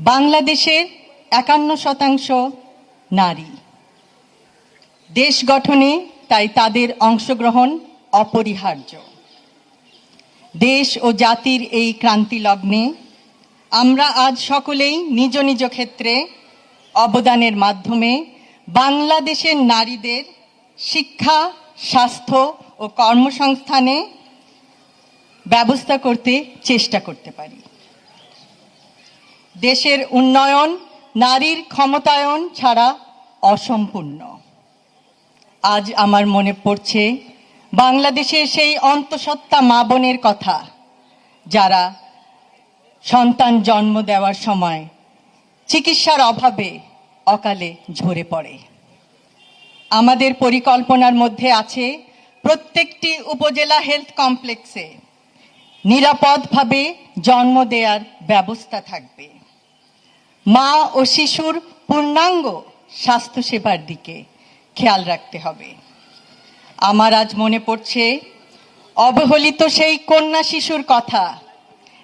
বাংলাদেশের ৫১% নারী। দেশ গঠনে তাই তাদের অংশগ্রহণ অপরিহার্য। দেশ ও জাতির এই ক্রান্তি লগ্নে আমরা আজ সকলেই নিজ নিজ ক্ষেত্রে অবদানের মাধ্যমে বাংলাদেশের নারীদের শিক্ষা, স্বাস্থ্য ও কর্মসংস্থানে ব্যবস্থা করতে চেষ্টা করতে পারি। দেশের উন্নয়ন নারীর ক্ষমতায়ন ছাড়া অসম্পূর্ণ। আজ আমার মনে পড়ছে বাংলাদেশের সেই অন্তঃসত্ত্বা মা বোনের কথা, যারা সন্তান জন্ম দেওয়ার সময় চিকিৎসার অভাবে অকালে ঝরে পড়ে। আমাদের পরিকল্পনার মধ্যে আছে প্রত্যেকটি উপজেলা হেলথ কমপ্লেক্সে নিরাপদভাবে জন্ম দেওয়ার ব্যবস্থা থাকবে। মা ও শিশুর পূর্ণাঙ্গ স্বাস্থ্যসেবার দিকে খেয়াল রাখতে হবে। আমার আজ মনে পড়ছে অবহেলিত সেই কন্যা শিশুর কথা,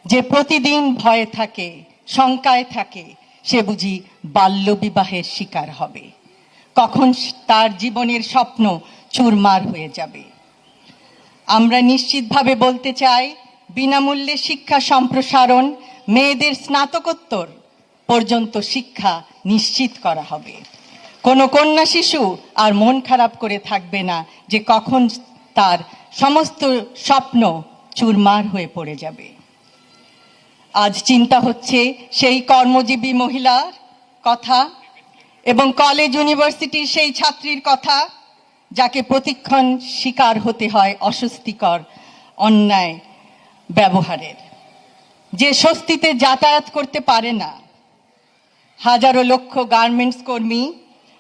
যে প্রতিদিন ভয়ে থাকে, শঙ্কায় থাকে, সে বুঝি বাল্যবিবাহের শিকার হবে, কখন তার জীবনের স্বপ্ন চুরমার হয়ে যাবে। আমরা নিশ্চিতভাবে বলতে চাই, বিনামূল্যে শিক্ষা সম্প্রসারণ, মেয়েদের স্নাতকোত্তর পর্যন্ত শিক্ষা নিশ্চিত করা হবে। কোনো কন্যা শিশু আর মন খারাপ করে থাকবে না যে কখন তার সমস্ত স্বপ্ন চুরমার হয়ে পড়ে যাবে। আজ চিন্তা হচ্ছে সেই কর্মজীবী মহিলার কথা এবং কলেজ ইউনিভার্সিটির সেই ছাত্রীর কথা, যাকে প্রতিক্ষণ শিকার হতে হয় অস্বস্তিকর অন্যায় ব্যবহারের, যে স্বস্তিতে যাতায়াত করতে পারে না। হাজারো লক্ষ গার্মেন্টস কর্মী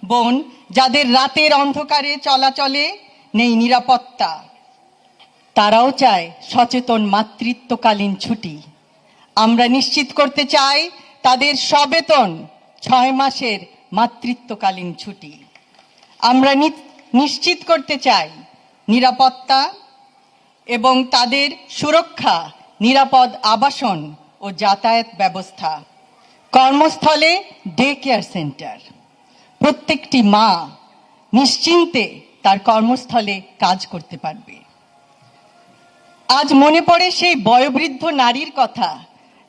বোন, যাদের রাতের অন্ধকারে চলাচলে নেই নিরাপত্তা, তারাও চায় সচেতন মাতৃত্বকালীন ছুটি। আমরা নিশ্চিত করতে চাই তাদের সবেতন ৬ মাসের মাতৃত্বকালীন ছুটি। আমরা নিশ্চিত করতে চাই নিরাপত্তা এবং তাদের সুরক্ষা, নিরাপদ আবাসন ও যাতায়াত ব্যবস্থা, কর্মস্থলে ডে কেয়ার সেন্টার। প্রত্যেকটি মা নিশ্চিন্তে তার কর্মস্থলে কাজ করতে পারবে। আজ মনে পড়ে সেই বয়োবৃদ্ধ নারীর কথা,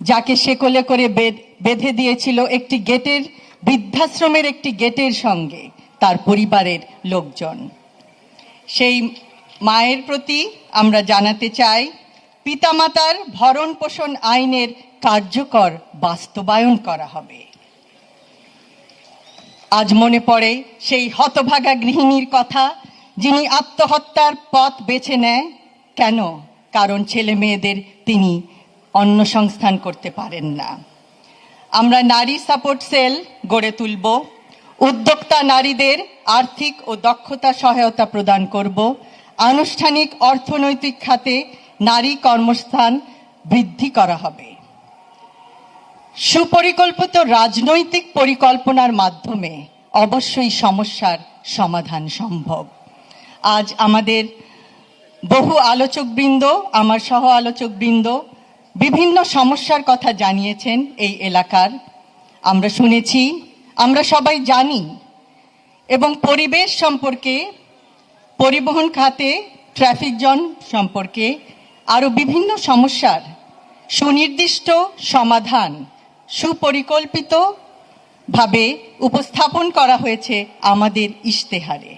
যাকে শেকলে করে বেঁধে দিয়েছিল একটি গেটের, বৃদ্ধাশ্রমের একটি গেটের সঙ্গে তার পরিবারের লোকজন। সেই মায়ের প্রতি আমরা জানাতে চাই, পিতামাতার ভরণ পোষণ আইনের কার্যকর বাস্তবায়ন করা হবে। আজ মনে পড়ে সেই হতভাগা গৃহিণীর কথা, যিনি আত্মহত্যার পথ বেছে নেয়। কেন? কারণ ছেলে মেয়েদের তিনি অন্ন সংস্থান করতে পারেন না। আমরা নারী সাপোর্ট সেল গড়ে তুলব, উদ্যোক্তা নারীদের আর্থিক ও দক্ষতা সহায়তা প্রদান করব, আনুষ্ঠানিক অর্থনৈতিক খাতে নারী কর্মস্থান বৃদ্ধি করা হবে। সুপরিকল্পিত রাজনৈতিক পরিকল্পনার মাধ্যমে অবশ্যই সমস্যার সমাধান সম্ভব। আজ আমাদের বহু আলোচকবৃন্দ, আমার সহ আলোচকবৃন্দ বিভিন্ন সমস্যার কথা জানিয়েছেন এই এলাকার। আমরা শুনেছি, আমরা সবাই জানি, এবং পরিবেশ সম্পর্কে, পরিবহন খাতে ট্রাফিক জ্যাম সম্পর্কে আরও বিভিন্ন সমস্যার সুনির্দিষ্ট সমাধান সুপরিকল্পিতভাবে উপস্থাপন করা হয়েছে আমাদের ইশতেহারে।